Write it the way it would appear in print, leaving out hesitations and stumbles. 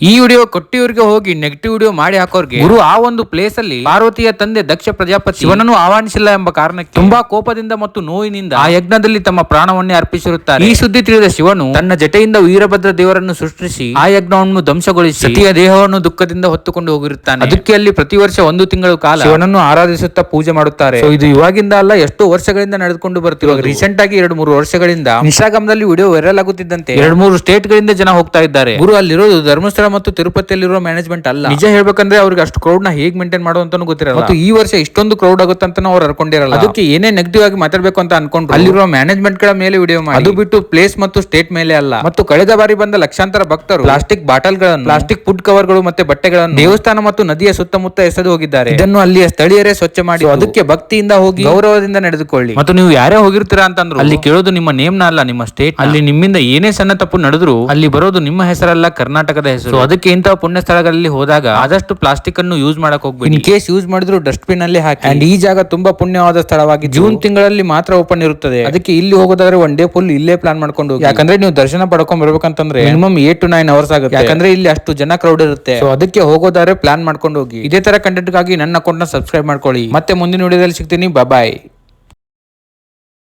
ಈ ವಿಡಿಯೋ ಕೊಟ್ಟಿಯವರಿಗೆ ಹೋಗಿ negative video ಮಾಡಿ ಹಾಕೋರ್ಗೆ ಗುರು ಆ ಒಂದು ಪ್ಲೇಸ್ ಅಲ್ಲಿ ಪಾರ್ವತಿಯ ತಂದೆ ದಕ್ಷ ಪ್ರಜಾಪತಿ ಶಿವನನ್ನು ಆಹ್ವಾನಿಸಿಲ್ಲ ಎಂಬ ಕಾರಣಕ್ಕೆ ತುಂಬಾ ಕೋಪದಿಂದ ಮತ್ತು ನೋವಿನಿಂದ ಆ ಯಜ್ಞದಲ್ಲಿ ತಮ್ಮ ಪ್ರಾಣವನ್ನೇ ಅರ್ಪಿಸಿರುತ್ತಾರೆ. ಈ ಸುದ್ದಿ ತಿಳಿದ ಶಿವನು ತನ್ನ ಜಟೆಯಿಂದ ವೀರಭದ್ರ ದೇವರನ್ನು ಸೃಷ್ಟಿಸಿ ಆ ಯಜ್ಞವನ್ನು ಧ್ವಂಸಗೊಳಿಸಿ ಸತಿಯ ದೇಹವನ್ನು ದುಃಖದಿಂದ ಹೊತ್ತುಕೊಂಡು ಹೋಗಿರುತ್ತಾನೆ. ಅದಕ್ಕೆ ಅಲ್ಲಿ ಪ್ರತಿ ವರ್ಷ 1 ತಿಂಗಳ ಕಾಲ ಶಿವನನ್ನು ಆರಾಧಿಸುತ್ತಾ ಪೂಜೆ ಮಾಡುತ್ತಾರೆ. ಇದು ಇವಾಗಿಂದ ಅಲ್ಲ, ಎಷ್ಟೋ ವರ್ಷಗಳಿಂದ ನಡೆದುಕೊಂಡು ಬರ್ತಿರುವ ರೀಸೆಂಟ್ ಆಗಿ 2-3 ವರ್ಷಗಳಿಂದ ಇನ್ಸ್ಟಾಗ್ರಾಮ್ ವಿಡಿಯೋ ವೈರಲ್ ಆಗುತ್ತಿದ್ದಂತೆ 2-3 ಸ್ಟೇಟ್ ಗಳಿಂದ ಜನ ಹೋಗ್ತಾ ಇದ್ದಾರೆ. ಗುರು ಅಲ್ಲಿರೋದು ಧರ್ಮಸ್ಥಳ ಮತ್ತು ತಿರುಪತಿಯಲ್ಲಿರುವ ಮ್ಯಾನೇಜ್ಮೆಂಟ್ ಅಲ್ಲ. ನಿಜ ಹೇಳ್ಬೇಕಂದ್ರೆ ಅವ್ರಿಗೆ ಅಷ್ಟು ಕ್ರೌಡ್ ನ ಹೇಗ್ ಮೇಂಟೈನ್ ಮಾಡುವಂತ ಗೊತ್ತಿರಲ್ಲ. ಮತ್ತು ಈ ವರ್ಷ ಇಷ್ಟೊಂದು ಕ್ರೌಡ್ ಆಗುತ್ತೆ ಅಂತ ಅವ್ರು ಅನ್ಕೊಂಡಿರಲ್ಲ. ಅದಕ್ಕೆ ಏನೇ ನೆಗೆಟಿವ್ ಆಗಿ ಮಾತಾಡ್ಬೇಕು ಅಂತ ಅನ್ಕೊಂಡ್ರು ಅಲ್ಲಿರುವ ಮ್ಯಾನೇಜ್ಮೆಂಟ್ ಗಳ ಮೇಲೆ ವಿಡಿಯೋ ಮಾಡಿ, ಅದು ಬಿಟ್ಟು ಪ್ಲೇಸ್ ಮತ್ತು ಸ್ಟೇಟ್ ಮೇಲೆ ಅಲ್ಲ. ಮತ್ತು ಕಳೆದ ಬಾರಿ ಬಂದ ಲಕ್ಷಾಂತರ ಭಕ್ತರು ಪ್ಲಾಸ್ಟಿಕ್ ಬಾಟಲ್ ಗಳನ್ನು, ಪ್ಲಾಸ್ಟಿಕ್ ಫುಡ್ ಕವರ್ ಗಳು ಮತ್ತೆ ಬಟ್ಟೆಗಳನ್ನು ದೇವಸ್ಥಾನ ಮತ್ತು ನದಿಯ ಸುತ್ತಮುತ್ತ ಎಸೆದು ಹೋಗಿದ್ದಾರೆ. ಇದನ್ನು ಅಲ್ಲಿಯ ಸ್ಥಳೀಯರೇ ಸ್ವಚ್ಛ ಮಾಡಿ ಅದಕ್ಕೆ ಭಕ್ತಿಯಿಂದ ಹೋಗಿ ಗೌರವದಿಂದ ನಡೆದುಕೊಳ್ಳಿ. ಮತ್ತು ನೀವು ಯಾರೇ ಹೋಗಿರ್ತೀರಾ ಅಂತಂದ್ರು ಅಲ್ಲಿ ಕೇಳೋದು ನಿಮ್ಮ ನೇಮ್ ನ ಅಲ್ಲ, ನಿಮ್ಮ ಸ್ಟೇಟ್. ಅಲ್ಲಿ ನಿಮ್ಮಿಂದ ಏನೇ ಸಣ್ಣ ತಪ್ಪು ನಡೆದ್ರು ಅಲ್ಲಿ ಬರೋದು ನಿಮ್ಮ ಹೆಸರಲ್ಲ, ಕರ್ನಾಟಕದ ಹೆಸರು. ಅದಕ್ಕೆ ಇಂತಹ ಪುಣ್ಯ ಸ್ಥಳಗಳಲ್ಲಿ ಹೋದಾಗ ಆದಷ್ಟು ಪ್ಲಾಸ್ಟಿಕ್ ಅನ್ನು ಯೂಸ್ ಮಾಡಕ್ ಹೋಗ್ಬೇಡಿ. ಇನ್ ಕೇಸ್ ಯೂಸ್ ಮಾಡಿದ್ರು ಡಸ್ಟ್ಬಿನ್ ಅಲ್ಲಿ ಹಾಕಿ. ಅಂಡ್ ಈ ಜಾಗ ತುಂಬಾ ಪುಣ್ಯವಾದ ಸ್ಥಳವಾಗಿ ಜೂನ್ ತಿಂಗಳಲ್ಲಿ ಮಾತ್ರ ಓಪನ್ ಇರುತ್ತದೆ. ಅದಕ್ಕೆ ಇಲ್ಲಿ ಹೋಗೋದಾದ್ರೆ 1 ಡೇ ಫುಲ್ ಇಲ್ಲೇ ಪ್ಲಾನ್ ಮಾಡ್ಕೊಂಡು ಹೋಗಿ. ಯಾಕಂದ್ರೆ ನೀವು ದರ್ಶನ ಪಡ್ಕೊಂಡ್ ಬರ್ಬೇಕಂತಂದ್ರೆ ಮಿನಿಮಮ್ 8 to 9 ಅವರ್ಸ್ ಆಗುತ್ತೆ. ಯಾಕಂದ್ರೆ ಇಲ್ಲಿ ಅಷ್ಟು ಜನ ಕ್ರೌಡ್ ಇರುತ್ತೆ. ಸೊ ಅದಕ್ಕೆ ಹೋಗೋದಾದ್ರೆ ಪ್ಲಾನ್ ಮಾಡ್ಕೊಂಡು ಹೋಗಿ. ಇದೇ ತರ ಕಂಟೆಂಟ್ ಗಾಗಿ ನನ್ನ ಅಕೌಂಟ್ ನ ಸಬ್ಸ್ಕ್ರೈಬ್ ಮಾಡ್ಕೊಳ್ಳಿ. ಮತ್ತೆ ಮುಂದಿನ ವಿಡಿಯೋದಲ್ಲಿ ಸಿಗ್ತೀನಿ. ಬಾಯ್.